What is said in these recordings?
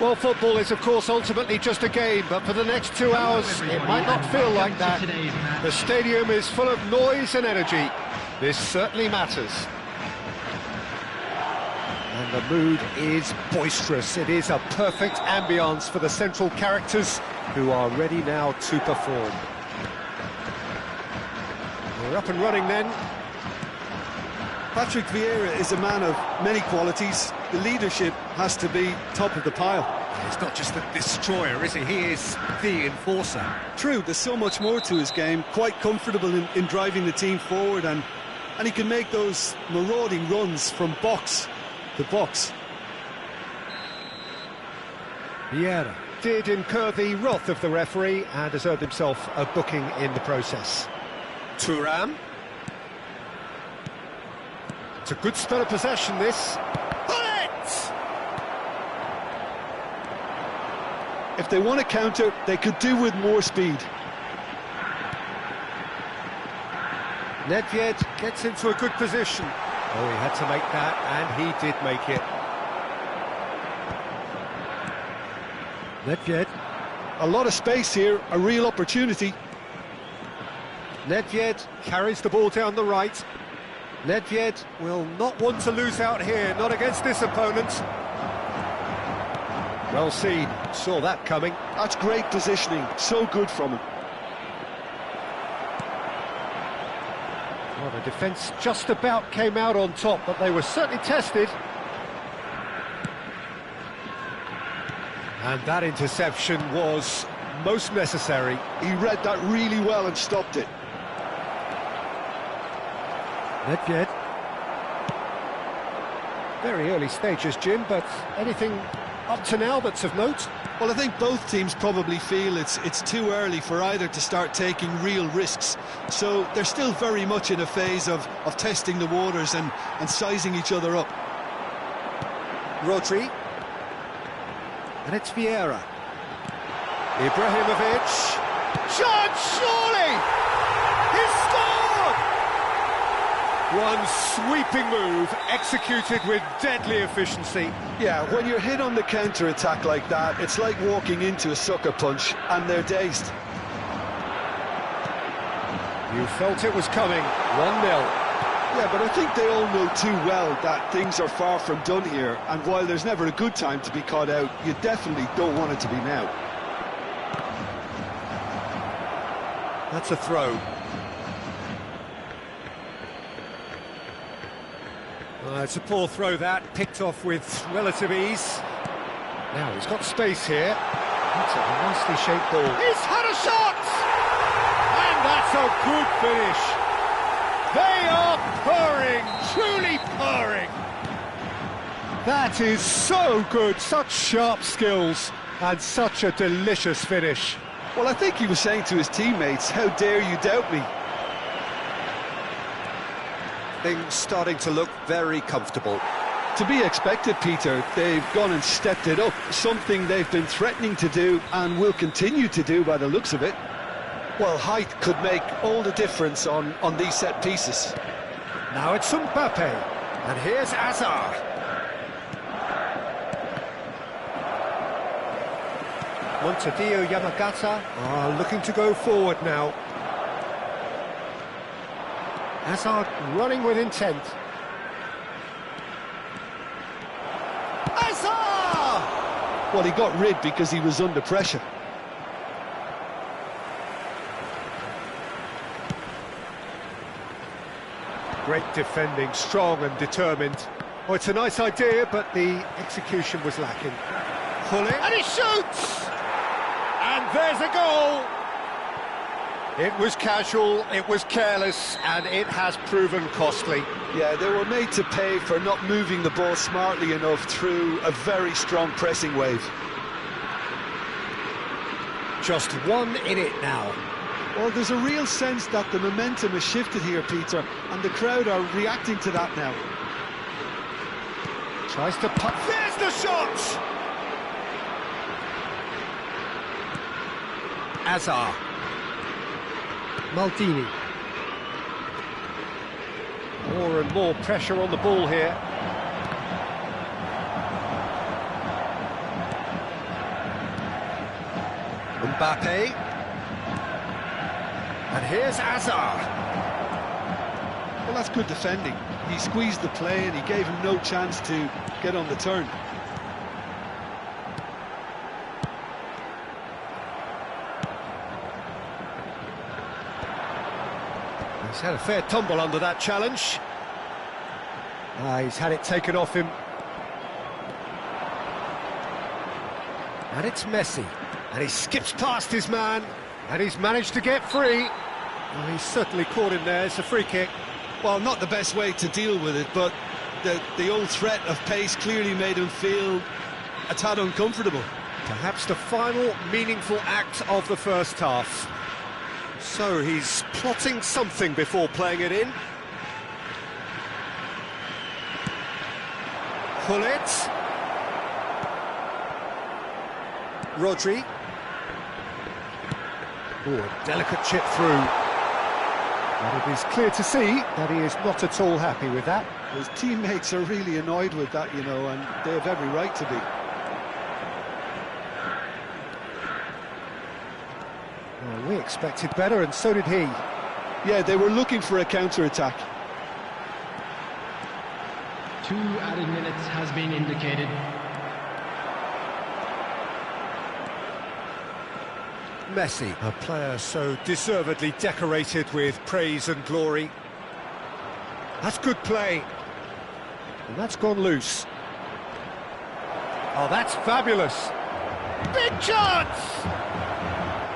Well, football is, of course, ultimately just a game, but for the next 2 hours, it might not feel like that. The stadium is full of noise and energy. This certainly matters. And the mood is boisterous. It is a perfect ambience for the central characters who are ready now to perform. We're up and running then. Patrick Vieira is a man of many qualities. The leadership has to be top of the pile. He's not just the destroyer, is he? He is the enforcer. True, there's so much more to his game. Quite comfortable in driving the team forward, and he can make those marauding runs from box to box. Vieira did incur the wrath of the referee and has earned himself a booking in the process. Thuram. It's a good spell of possession, this. Bullet! If they want to counter, they could do with more speed. Nedved gets into a good position. Oh, he had to make that, and he did make it. Nedved. A lot of space here, a real opportunity. Nedved carries the ball down the right. Nedved will not want to lose out here, not against this opponent. Well seen, saw that coming. That's great positioning, so good from him. Well, the defence just about came out on top, but they were certainly tested. And that interception was most necessary. He read that really well and stopped it. Nedved. Very early stages, Jim, but anything up to now that's of note? Well, I think both teams probably feel it's too early for either to start taking real risks. So they're still very much in a phase of testing the waters and sizing each other up. Rodri. And it's Vieira. Ibrahimovic. Shot, surely! He's scored! One sweeping move, executed with deadly efficiency. Yeah, when you're hit on the counter-attack like that, it's like walking into a sucker punch, and they're dazed. You felt it was coming, 1-0. Yeah, but I think they all know too well that things are far from done here, and while there's never a good time to be caught out, you definitely don't want it to be now. That's a throw. It's a poor throw that, picked off with relative ease. Now he's got space here. That's a nicely shaped ball. He's had a shot! And that's a good finish. They are purring, truly purring. That is so good, such sharp skills, and such a delicious finish. Well, I think he was saying to his teammates, how dare you doubt me? Things starting to look very comfortable. To be expected, Peter. They've gone and stepped it up, something they've been threatening to do and will continue to do by the looks of it. Well, height could make all the difference on these set pieces. Now it's Mbappe, and here's Hazard. Montedio Yamagata are looking to go forward now. Hazard running with intent. Hazard! Well, he got rid because he was under pressure. Great defending, strong and determined. Oh, it's a nice idea, but the execution was lacking. Pull it, and he shoots! And there's a goal! It was casual, it was careless, and it has proven costly. Yeah, they were made to pay for not moving the ball smartly enough through a very strong pressing wave. Just one in it now. Well, there's a real sense that the momentum has shifted here, Peter, and the crowd are reacting to that now. Tries to put... There's the shot! Hazard. Maldini. More and more pressure on the ball here. Mbappe. And here's Hazard. Well, that's good defending. He squeezed the play and he gave him no chance to get on the turn. He's had a fair tumble under that challenge. He's had it taken off him. And it's Messi. And he skips past his man. And he's managed to get free. Well, he's certainly caught him there. It's a free kick. Well, not the best way to deal with it, but the old threat of pace clearly made him feel a tad uncomfortable. Perhaps the final meaningful act of the first half. So he's plotting something before playing it in. Hullet. Rodri. Oh, a delicate chip through. But it is clear to see that he is not at all happy with that. His teammates are really annoyed with that, you know, and they have every right to be. Well, we expected better, and so did he. Yeah, they were looking for a counter-attack. 2 added minutes has been indicated. Messi, a player so deservedly decorated with praise and glory. That's good play. And that's gone loose. Oh, that's fabulous. Big chance!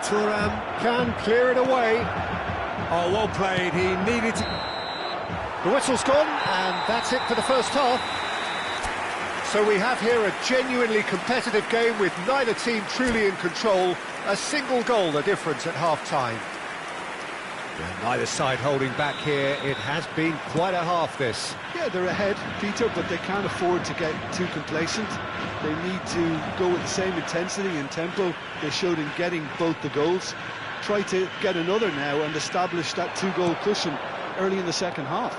Thuram can clear it away. Oh, well played. He needed to... The whistle's gone, and that's it for the first half. So we have here a genuinely competitive game with neither team truly in control. A single goal the difference at half-time. Neither side holding back here. It has been quite a half, this. Yeah, they're ahead, Peter, but they can't afford to get too complacent. They need to go with the same intensity and tempo they showed in getting both the goals. Try to get another now and establish that 2-goal cushion early in the second half.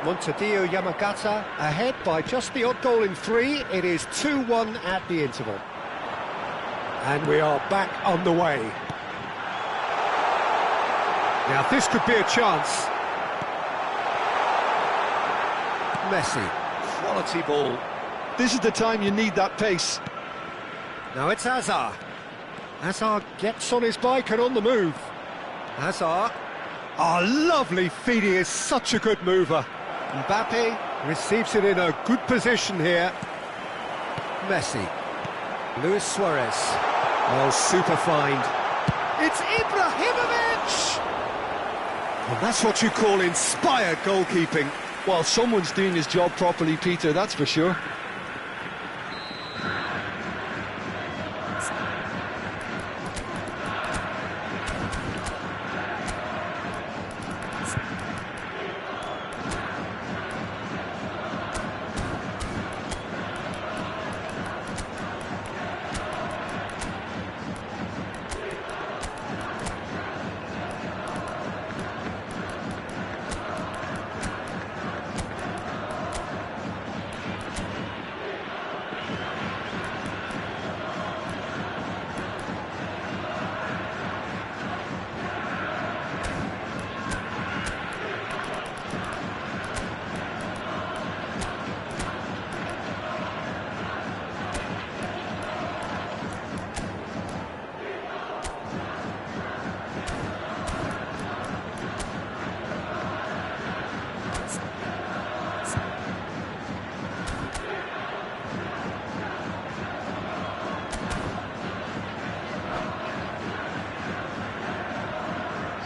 Montedio Yamagata ahead by just the odd goal in 3. It is 2-1 at the interval. And we are back on the way. Now this could be a chance. Messi, quality ball. This is the time you need that pace. Now it's Hazard. Hazard gets on his bike and on the move. Hazard. Oh, lovely feed. He is such a good mover. Mbappe receives it in a good position here. Messi. Luis Suarez. Oh, super find. It's Ibrahimovic! Well, that's what you call inspired goalkeeping. Well, someone's doing his job properly, Peter, that's for sure.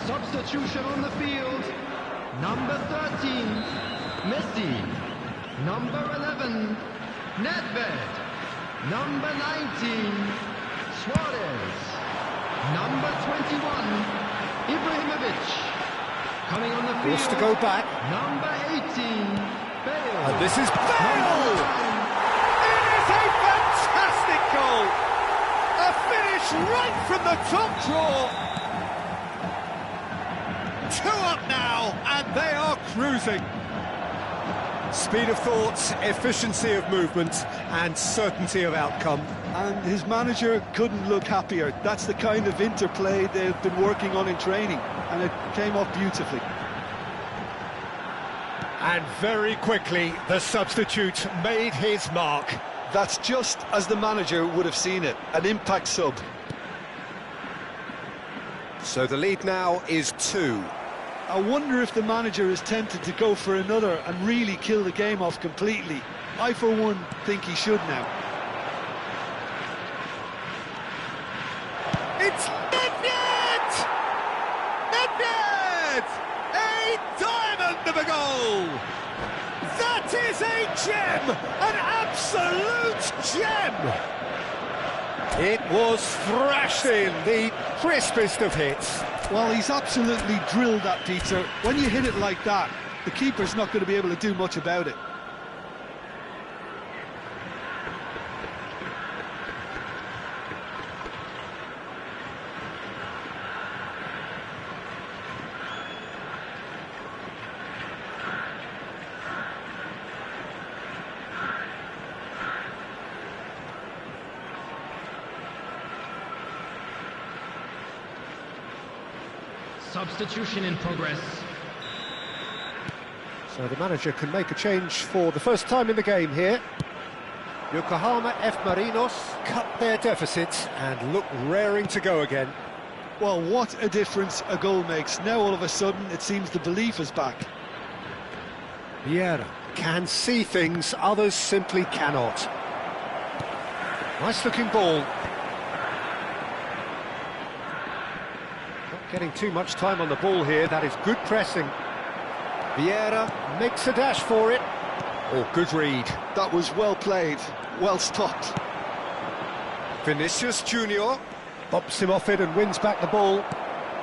Substitution on the field. Number 13, Messi. Number 11, Nedved. Number 19, Suarez. Number 21, Ibrahimovic. Coming on the field. Wants to go back. Number 18, Bale. And this is Bale! It is a fantastic goal! A finish right from the top draw. 2 up now, and they are cruising. Speed of thought, efficiency of movement, and certainty of outcome. And his manager couldn't look happier. That's the kind of interplay they've been working on in training, and it came off beautifully. And very quickly, the substitute made his mark. That's just as the manager would have seen it, an impact sub. So the lead now is 2. I wonder if the manager is tempted to go for another and really kill the game off completely. I, for one, think he should now. It's Nedved! Nedved! A diamond of a goal! That is a gem! An absolute gem! It was thrashed in, the crispest of hits. Well, he's absolutely drilled that, Peter. When you hit it like that, the keeper's not going to be able to do much about it. Substitution in progress. So the manager can make a change for the first time in the game here. Yokohama F. Marinos cut their deficit and look raring to go again. Well, what a difference a goal makes. Now all of a sudden it seems the belief is back. Vieira can see things others simply cannot. Nice looking ball. Not getting too much time on the ball here. That is good pressing. Vieira makes a dash for it. Oh, good read. That was well played, well stopped. Vinicius Junior bumps him off it and wins back the ball.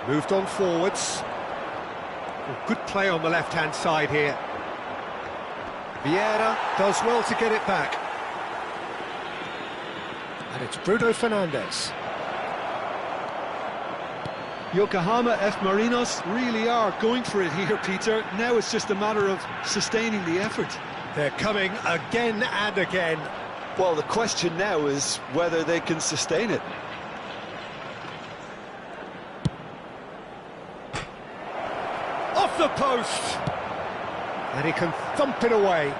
Moved on forwards. Oh, good play on the left-hand side here. Vieira does well to get it back. And it's Bruno Fernandes. Yokohama F. Marinos really are going for it here, Peter. Now it's just a matter of sustaining the effort. They're coming again and again. Well, the question now is whether they can sustain it. Off the post! And he can thump it away.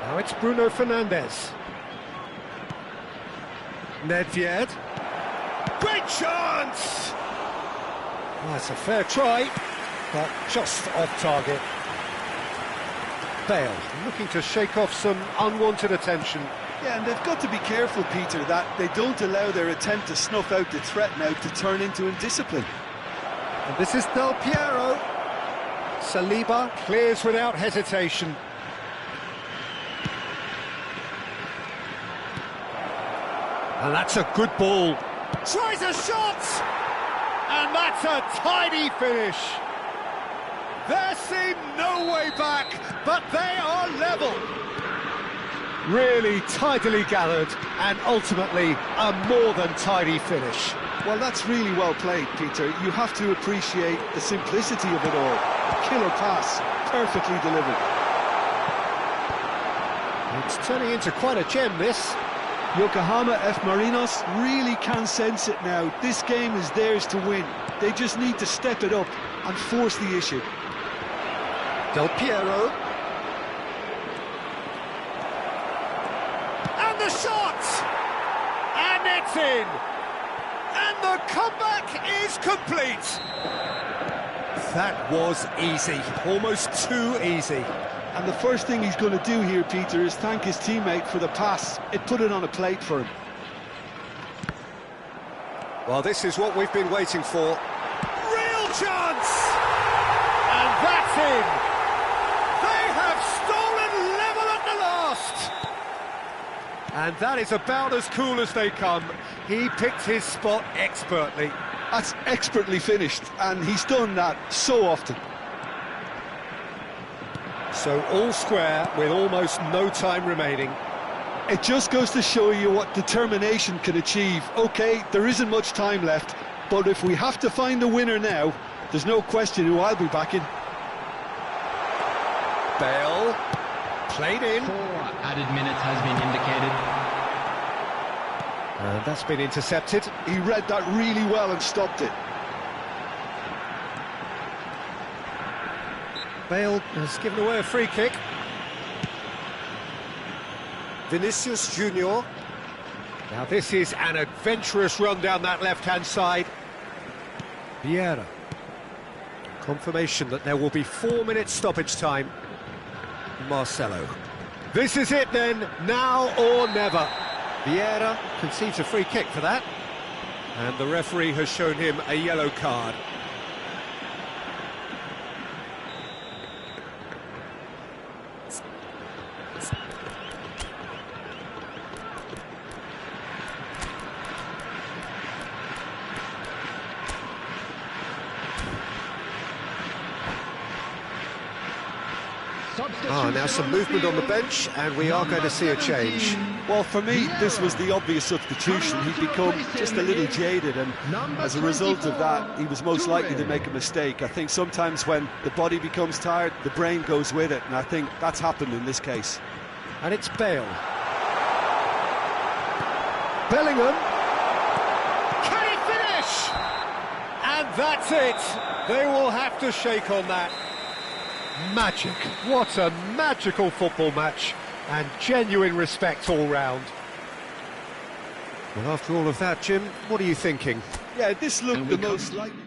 Now it's Bruno Fernandes. Nedved. Great chance! Well, that's a fair try, but just off target. Bale looking to shake off some unwanted attention. Yeah, and they've got to be careful, Peter, that they don't allow their attempt to snuff out the threat now to turn into indiscipline. And this is Del Piero. Saliba clears without hesitation. And that's a good ball. Tries a shot! And that's a tidy finish. There seemed no way back, but they are level. Really tidily gathered, and ultimately a more than tidy finish. Well, that's really well played, Peter. You have to appreciate the simplicity of it all. Killer pass, perfectly delivered. It's turning into quite a gem, this. Yokohama F. Marinos really can sense it now. This game is theirs to win. They just need to step it up and force the issue. Del Piero. And the shot! And it's in! And the comeback is complete! That was easy, almost too easy. And the first thing he's going to do here, Peter, is thank his teammate for the pass. It put it on a plate for him. Well, this is what we've been waiting for. Real chance! And that's in! They have stolen level at the last! And that is about as cool as they come. He picked his spot expertly. That's expertly finished, and he's done that so often. So all square with almost no time remaining. It just goes to show you what determination can achieve. OK, there isn't much time left, but if we have to find a winner now, there's no question who I'll be backing. Bale, played in. 4 added minutes has been indicated. And that's been intercepted. He read that really well and stopped it. Bale has given away a free kick. Vinicius Junior. Now this is an adventurous run down that left-hand side. Vieira. Confirmation that there will be 4 minutes stoppage time. Marcelo. This is it then, now or never. Vieira concedes a free kick for that. And the referee has shown him a yellow card. Now some movement on the bench, and we are going to see a change. Well, for me, this was the obvious substitution. He'd become just a little jaded, and as a result of that, he was most likely to make a mistake. I think sometimes when the body becomes tired, the brain goes with it, and I think that's happened in this case. And it's Bale. Bellingham. Can he finish? And that's it. They will have to shake on that. Magic. What a magical football match, and genuine respect all round. Well, after all of that, Jim, what are you thinking? Yeah, this looked the most likely.